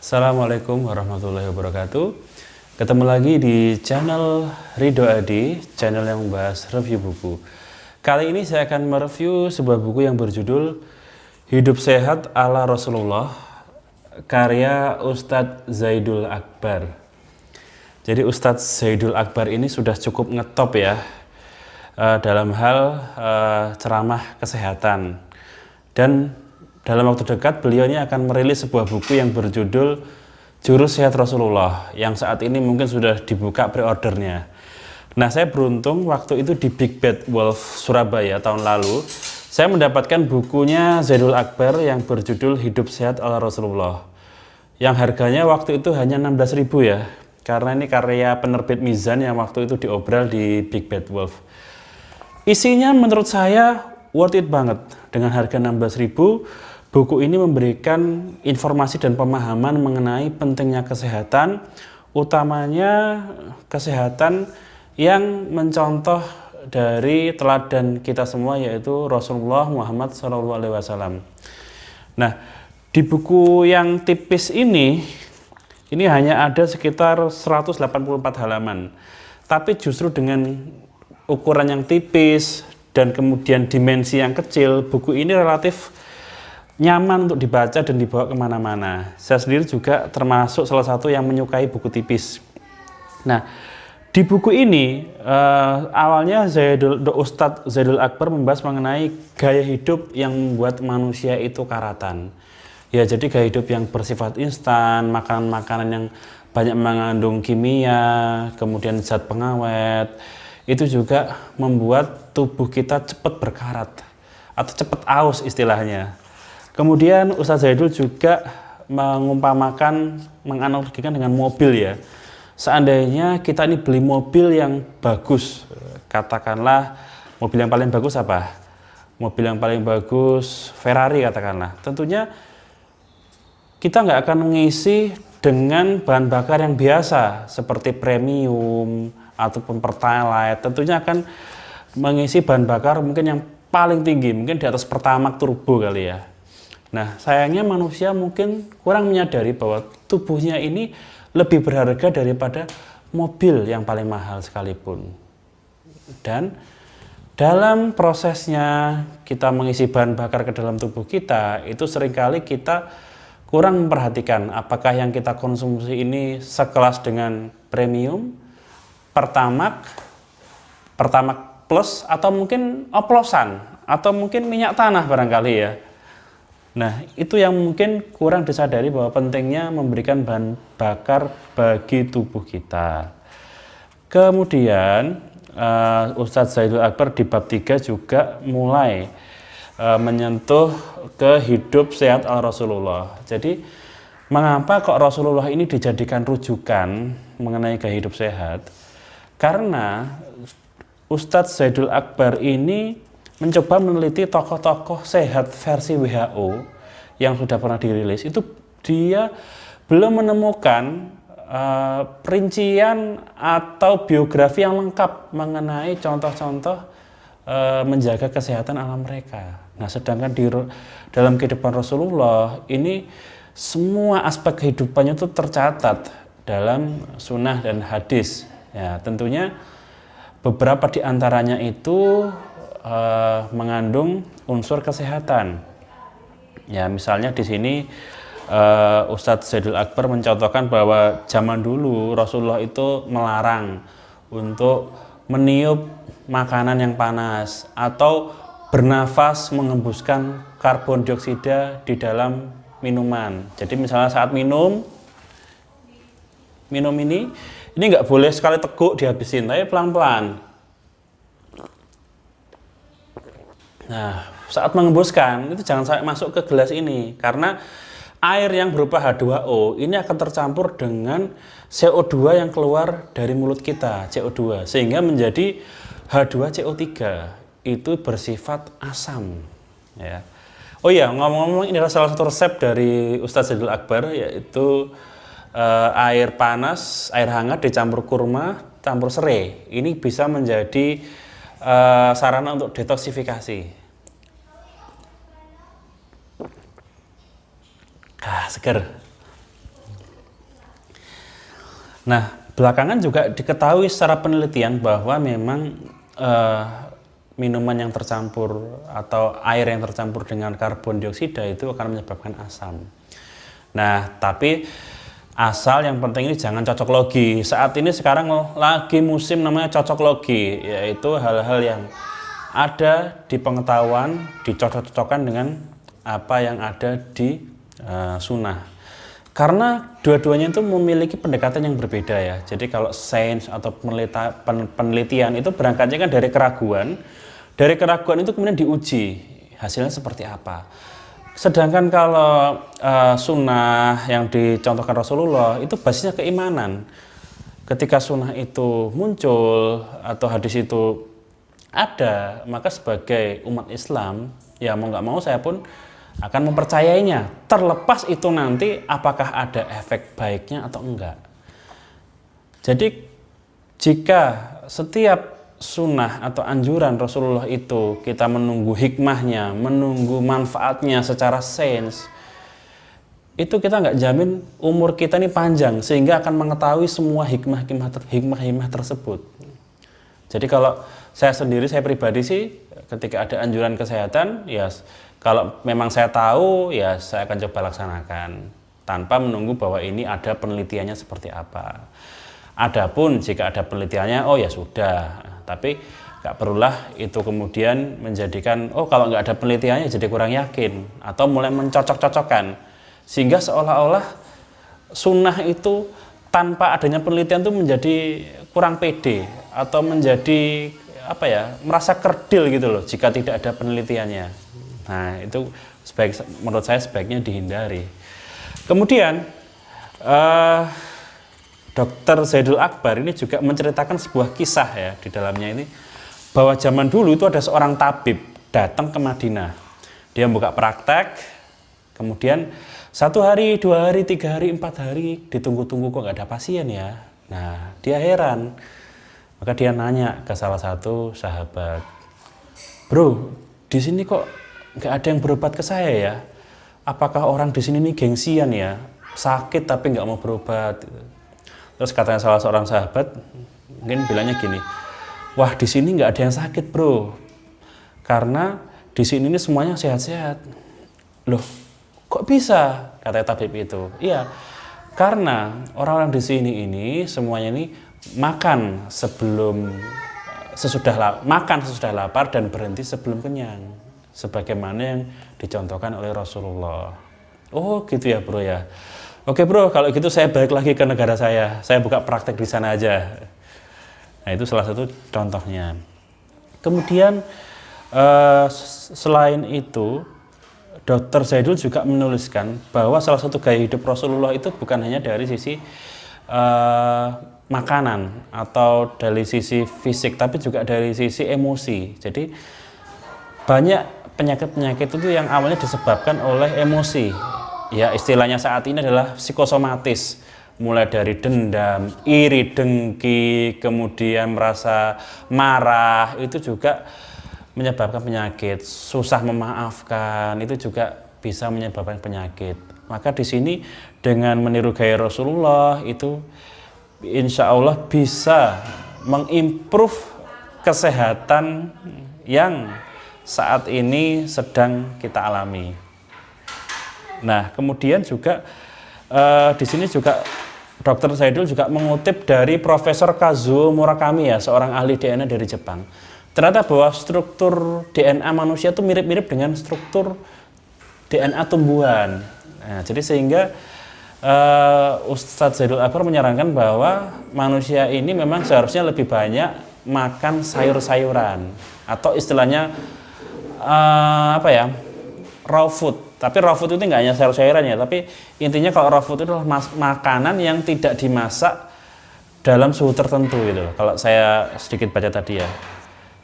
Assalamualaikum warahmatullahi wabarakatuh. Ketemu lagi di channel Ridho Adi, channel yang membahas review buku. Kali ini saya akan mereview sebuah buku yang berjudul Hidup Sehat ala Rasulullah, karya Ustadz Zaidul Akbar. Jadi Ustadz Zaidul Akbar ini sudah cukup ngetop ya dalam hal ceramah kesehatan. Dan dalam waktu dekat beliau ini akan merilis sebuah buku yang berjudul Jurus Sehat Rasulullah, yang saat ini mungkin sudah dibuka pre-ordernya. Nah, saya beruntung waktu itu di Big Bad Wolf Surabaya tahun lalu, saya mendapatkan bukunya Zaidul Akbar yang berjudul Hidup Sehat ala Rasulullah, yang harganya waktu itu hanya 16.000 ya, karena ini karya penerbit Mizan yang waktu itu diobral di Big Bad Wolf. Isinya menurut saya worth it banget. Dengan harga 16.000, buku ini memberikan informasi dan pemahaman mengenai pentingnya kesehatan, utamanya kesehatan yang mencontoh dari teladan kita semua, yaitu Rasulullah Muhammad SAW. Nah, di buku yang tipis ini hanya ada sekitar 184 halaman. Tapi justru dengan ukuran yang tipis dan kemudian dimensi yang kecil, buku ini relatif nyaman untuk dibaca dan dibawa kemana-mana. Saya sendiri juga termasuk salah satu yang menyukai buku tipis. Nah, di buku ini awalnya Ustadz Zaidul Akbar membahas mengenai gaya hidup yang membuat manusia itu karatan. Ya, jadi gaya hidup yang bersifat instan, makanan-makanan yang banyak mengandung kimia, kemudian zat pengawet, itu juga membuat tubuh kita cepat berkarat atau cepat aus istilahnya. Kemudian Ustadz Zaidul juga menganalogikan dengan mobil ya. Seandainya kita ini beli mobil yang bagus, katakanlah mobil yang paling bagus apa? Mobil yang paling bagus Ferrari katakanlah. Tentunya kita nggak akan mengisi dengan bahan bakar yang biasa seperti premium ataupun pertalite. Tentunya akan mengisi bahan bakar mungkin yang paling tinggi, mungkin di atas Pertamax turbo kali ya. Nah, sayangnya manusia mungkin kurang menyadari bahwa tubuhnya ini lebih berharga daripada mobil yang paling mahal sekalipun. Dan dalam prosesnya kita mengisi bahan bakar ke dalam tubuh kita, itu seringkali kita kurang memperhatikan apakah yang kita konsumsi ini sekelas dengan premium, Pertamax plus, atau mungkin oplosan, atau mungkin minyak tanah barangkali ya. Nah, itu yang mungkin kurang disadari bahwa pentingnya memberikan bahan bakar bagi tubuh kita. Kemudian Ustadz Zaidul Akbar di bab 3 juga mulai menyentuh ke hidup sehat ala Rasulullah. Jadi, mengapa kok Rasulullah ini dijadikan rujukan mengenai gaya hidup sehat? Karena Ustadz Zaidul Akbar ini mencoba meneliti tokoh-tokoh sehat versi WHO yang sudah pernah dirilis. Itu dia belum menemukan perincian atau biografi yang lengkap mengenai contoh-contoh menjaga kesehatan ala mereka. Nah, sedangkan dalam kehidupan Rasulullah ini semua aspek kehidupannya itu tercatat dalam sunnah dan hadis. Ya, tentunya beberapa di antaranya itu mengandung unsur kesehatan. Ya, misalnya di sini Ustadz Zaidul Akbar mencontohkan bahwa zaman dulu Rasulullah itu melarang untuk meniup makanan yang panas atau bernafas mengembuskan karbon dioksida di dalam minuman. Jadi misalnya saat minum ini nggak boleh sekali teguk dihabisin, tapi pelan-pelan. Nah, saat mengembuskan itu jangan sampai masuk ke gelas ini, karena air yang berupa H2O ini akan tercampur dengan CO2 yang keluar dari mulut kita, CO2, sehingga menjadi H2CO3. Itu bersifat asam ya. Oh ya, ngomong-ngomong, ini adalah salah satu resep dari Ustadz Zaidul Akbar, yaitu air panas, air hangat dicampur kurma, campur serai. Ini bisa menjadi sarana untuk detoksifikasi. Seger. Nah, belakangan juga diketahui secara penelitian bahwa memang minuman yang tercampur atau air yang tercampur dengan karbon dioksida itu akan menyebabkan asam. Nah, tapi asal yang penting ini jangan cocok logi. Saat ini sekarang lagi musim namanya cocok logi, yaitu hal-hal yang ada di pengetahuan dicocok-cocokkan dengan apa yang ada di sunnah. Karena dua-duanya itu memiliki pendekatan yang berbeda ya. Jadi kalau sains atau penelitian itu berangkatnya kan dari keraguan. Dari keraguan itu kemudian diuji hasilnya seperti apa. Sedangkan kalau sunnah yang dicontohkan Rasulullah itu basisnya keimanan. Ketika sunnah itu muncul atau hadis itu ada, maka sebagai umat Islam ya mau nggak mau saya pun akan mempercayainya. Terlepas itu nanti apakah ada efek baiknya atau enggak. Jadi jika setiap sunnah atau anjuran Rasulullah itu kita menunggu hikmahnya, menunggu manfaatnya secara sains, itu kita nggak jamin umur kita ini panjang sehingga akan mengetahui semua hikmah tersebut. Jadi kalau saya sendiri, saya pribadi sih ketika ada anjuran kesehatan, ya kalau memang saya tahu ya saya akan coba laksanakan tanpa menunggu bahwa ini ada penelitiannya seperti apa. Adapun jika ada penelitiannya, oh ya sudah. Tapi nggak perlulah itu kemudian menjadikan, oh kalau nggak ada penelitiannya jadi kurang yakin. Atau mulai mencocok-cocokkan. Sehingga seolah-olah sunnah itu tanpa adanya penelitian itu menjadi kurang pede. Atau menjadi merasa kerdil gitu loh jika tidak ada penelitiannya. Nah itu menurut saya sebaiknya dihindari. Kemudian Dr. Zaidul Akbar ini juga menceritakan sebuah kisah ya di dalamnya ini, bahwa zaman dulu itu ada seorang tabib datang ke Madinah. Dia buka praktek, kemudian 1 hari, 2 hari, 3 hari, 4 hari ditunggu-tunggu kok nggak ada pasien ya. Nah dia heran, maka dia nanya ke salah satu sahabat, bro, di sini kok nggak ada yang berobat ke saya ya? Apakah orang di sini nih gengsian ya? Sakit tapi nggak mau berobat? Terus katanya salah seorang sahabat, mungkin bilangnya gini, wah di sini nggak ada yang sakit bro, karena di sini ini semuanya sehat-sehat. Loh, kok bisa? Kata tabib itu. Iya, karena orang-orang di sini ini semuanya ini makan sesudah lapar dan berhenti sebelum kenyang, sebagaimana yang dicontohkan oleh Rasulullah. Oh gitu ya bro ya. Oke bro, kalau gitu saya balik lagi ke negara saya buka praktek di sana aja. Nah itu salah satu contohnya. Kemudian selain itu, Dr. Zaidul juga menuliskan bahwa salah satu gaya hidup Rasulullah itu bukan hanya dari sisi makanan atau dari sisi fisik, tapi juga dari sisi emosi. Jadi banyak penyakit-penyakit itu yang awalnya disebabkan oleh emosi. Ya istilahnya saat ini adalah psikosomatis, mulai dari dendam, iri, dengki, kemudian merasa marah, itu juga menyebabkan penyakit. Susah memaafkan, itu juga bisa menyebabkan penyakit. Maka di sini dengan meniru gaya Rasulullah itu insya Allah bisa mengimprove kesehatan yang saat ini sedang kita alami. Nah, kemudian juga di sini juga Dr. Zaidul juga mengutip dari Profesor Kazuo Murakami ya, seorang ahli DNA dari Jepang. Ternyata bahwa struktur DNA manusia itu mirip-mirip dengan struktur DNA tumbuhan. Nah, jadi sehingga Ustadz Zaidul Akbar menyarankan bahwa manusia ini memang seharusnya lebih banyak makan sayur-sayuran atau istilahnya raw food. Tapi raw food itu nggak hanya sayur-sayuran ya, tapi intinya kalau raw food itu adalah makanan yang tidak dimasak dalam suhu tertentu gitu. Kalau saya sedikit baca tadi ya,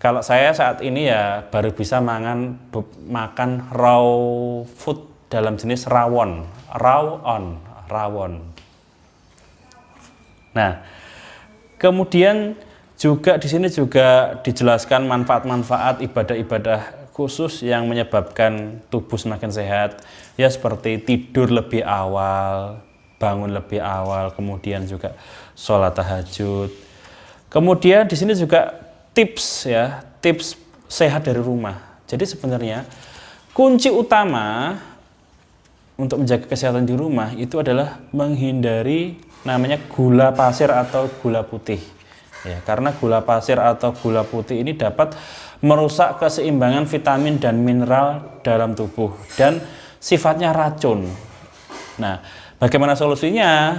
kalau saya saat ini ya baru bisa makan raw food dalam jenis rawon. Nah, kemudian juga di sini juga dijelaskan manfaat-manfaat ibadah-ibadah khusus yang menyebabkan tubuh semakin sehat, ya seperti tidur lebih awal, bangun lebih awal, kemudian juga sholat tahajud. Kemudian di sini juga tips ya, tips sehat dari rumah. Jadi sebenarnya kunci utama untuk menjaga kesehatan di rumah itu adalah menghindari namanya gula pasir atau gula putih. Ya, karena gula pasir atau gula putih ini dapat merusak keseimbangan vitamin dan mineral dalam tubuh dan sifatnya racun. Nah, bagaimana solusinya?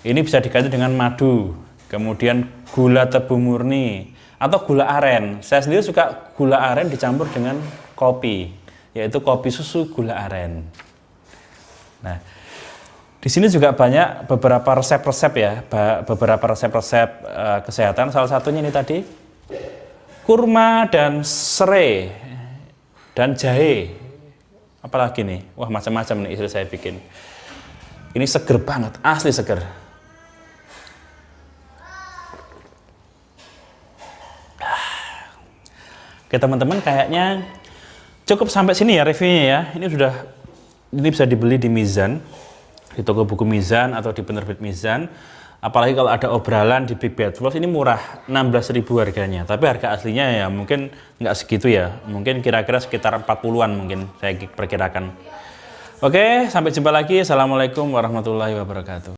Ini bisa diganti dengan madu, kemudian gula tebu murni atau gula aren. Saya sendiri suka gula aren dicampur dengan kopi, yaitu kopi susu gula aren. Nah, di sini juga banyak beberapa resep-resep ya, beberapa resep-resep kesehatan. Salah satunya ini tadi kurma dan serai dan jahe. Apalagi nih, wah macam-macam nih istri saya bikin. Ini seger banget, asli seger. Oke teman-teman, kayaknya cukup sampai sini ya reviewnya ya. Ini bisa dibeli di Mizan, di toko buku Mizan atau di penerbit Mizan. Apalagi kalau ada obrolan di Big Bad Wolf, ini murah, 16.000 harganya. Tapi harga aslinya ya mungkin nggak segitu ya. Mungkin kira-kira sekitar 40-an mungkin saya perkirakan. Oke, sampai jumpa lagi. Assalamualaikum warahmatullahi wabarakatuh.